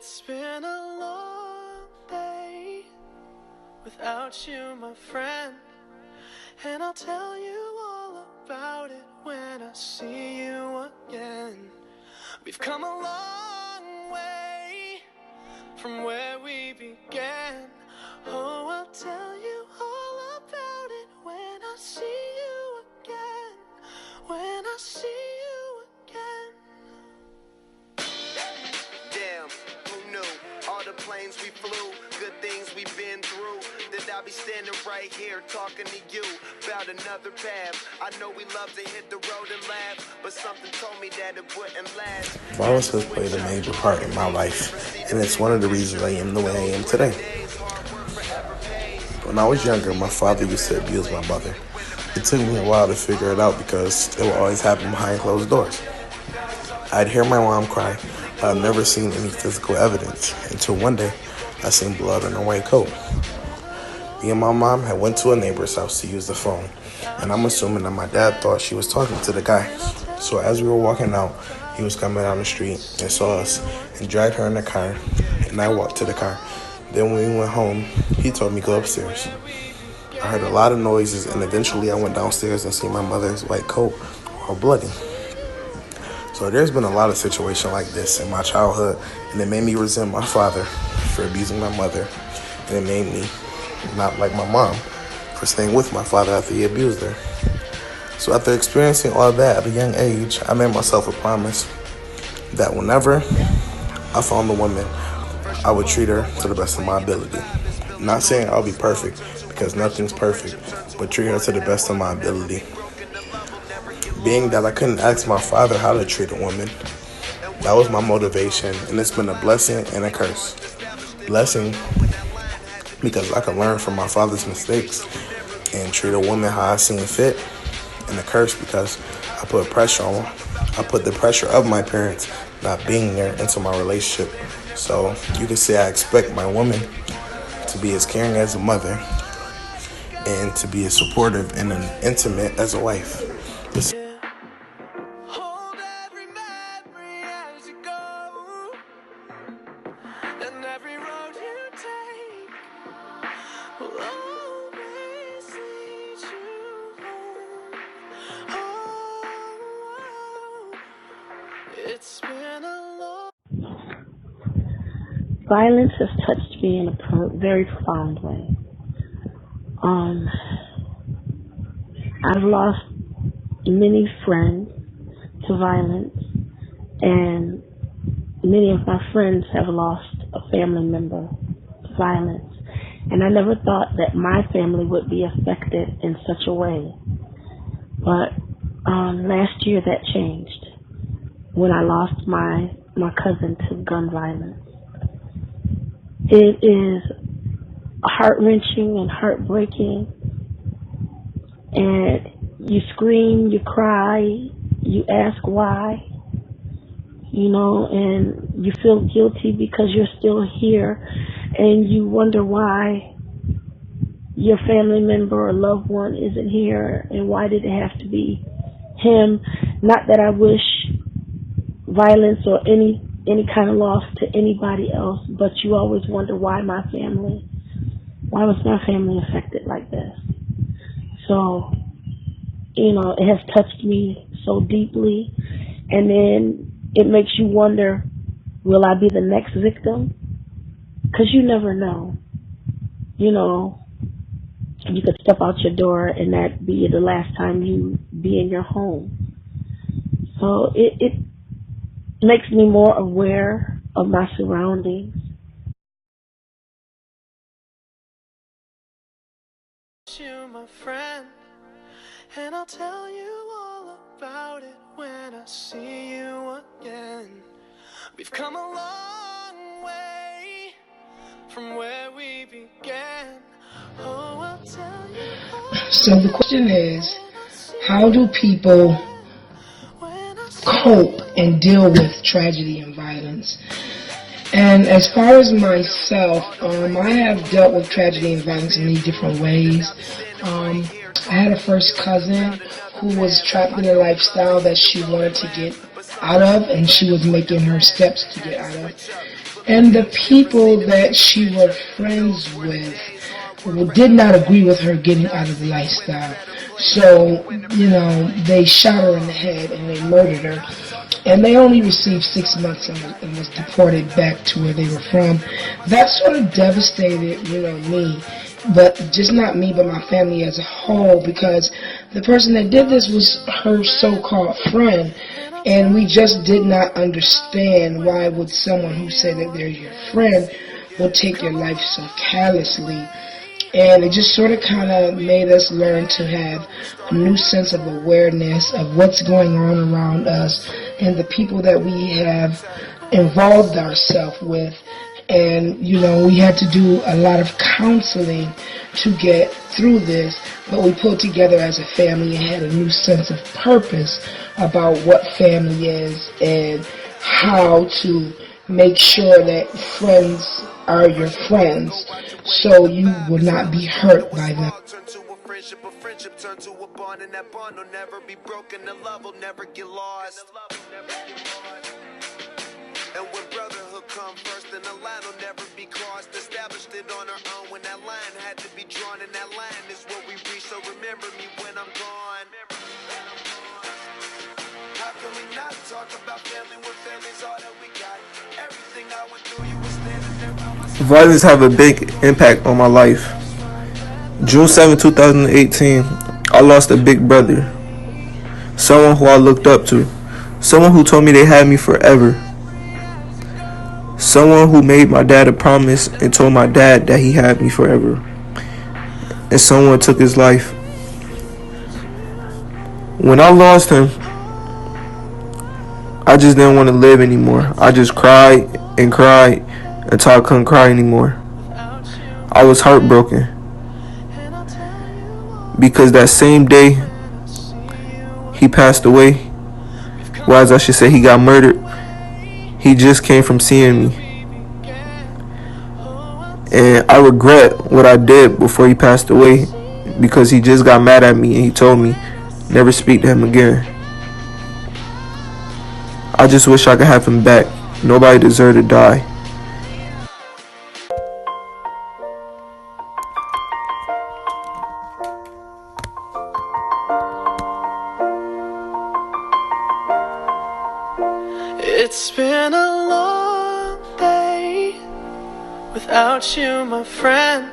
It's been a long day without you, my friend, and I'll tell you all about it when I see you again. We've come a long way from where we began. Oh, I'll tell you all about it when I see you again. When I see you again. Damn, who knew? All the planes we flew, good things we've been through. That I'll be standing right here talking to you about another path. I know we love to hit the road and laugh, but something told me that it wouldn't last. Violence has played a major part in my life, and it's one of the reasons I am the way I am today. When I was younger, my father used to abuse my mother. It took me a while to figure it out because it would always happen behind closed doors. I'd hear my mom cry, but I've never seen any physical evidence until one day I seen blood on her white coat. Me and my mom had went to a neighbor's house to use the phone, and I'm assuming that my dad thought she was talking to the guy. So as we were walking out, he was coming down the street and saw us and dragged her in the car, and I walked to the car. Then when we went home, he told me go upstairs. I heard a lot of noises, and eventually I went downstairs and see my mother's white coat all bloody. So there's been a lot of situations like this in my childhood, and it made me resent my father for abusing my mother, and it made me not like my mom for staying with my father after he abused her. So after experiencing all that at a young age, I made myself a promise that whenever I found a woman, I would treat her to the best of my ability. Not saying I'll be perfect, because nothing's perfect, but treat her to the best of my ability. Being that I couldn't ask my father how to treat a woman, that was my motivation, and it's been a blessing and a curse. Blessing because I can learn from my father's mistakes and treat a woman how I seem fit, and a curse because I put the pressure of my parents not being there into my relationship. So you can say I expect my woman to be as caring as a mother and to be as supportive and intimate as a wife. Hold every memory as you go, and every road you take will always lead you home. Oh, it's been a long. Violence has touched me in a very profound way. I've lost many friends to violence, and many of my friends have lost a family member to violence. And I never thought that my family would be affected in such a way. But last year that changed when I lost my cousin to gun violence. It is heart-wrenching and heartbreaking, and you scream, you cry, you ask why, and you feel guilty because you're still here, and you wonder why your family member or loved one isn't here, and why did it have to be him. Not that I wish violence or any kind of loss to anybody else, but you always wonder why was my family affected like this? So, it has touched me so deeply, and then it makes you wonder, will I be the next victim? Because you never know. You could step out your door and that be the last time you be in your home. So it makes me more aware of my surroundings. You, my friend, and I'll tell you all about it when I see you again. We've come a long way from where we began. Oh, I'll tell you all. So the question is, how do people cope and deal with tragedy and violence? And as far as myself, I have dealt with tragedy and violence in many different ways. I had a first cousin who was trapped in a lifestyle that she wanted to get out of, and she was making her steps to get out of. And the people that she was friends with did not agree with her getting out of the lifestyle. So, they shot her in the head and they murdered her. And they only received 6 months and was deported back to where they were from. That sort of devastated, me. But just not me, but my family as a whole, because the person that did this was her so-called friend. And we just did not understand why would someone who said that they're your friend would take your life so callously. And it just sort of kind of made us learn to have a new sense of awareness of what's going on around us and the people that we have involved ourselves with. And, we had to do a lot of counseling to get through this, but we pulled together as a family and had a new sense of purpose about what family is and how to make sure that friends are your friends so you will not be hurt by them. A friendship turn to a bond, and that bond will never be broken. The love will never get lost. And when brotherhood come first, then the line will never be crossed. Established it on our own when that line had to be drawn, and that line is what we reach. So remember me when I'm gone. How can we not talk about family when family's all that we got? Everything I went through, you were standing there by my side. Violence have a big impact on my life. June 7, 2018, I lost a big brother. Someone who I looked up to. Someone who told me they had me forever. Someone who made my dad a promise and told my dad that he had me forever. And someone took his life. When I lost him, I just didn't want to live anymore. I just cried and cried until I couldn't cry anymore. I was heartbroken. Because that same day he passed away, well, as I should say, he got murdered, he just came from seeing me. And I regret what I did before he passed away, because he just got mad at me and he told me never speak to him again. I just wish I could have him back. Nobody deserved to die. It's been a long day without you, my friend.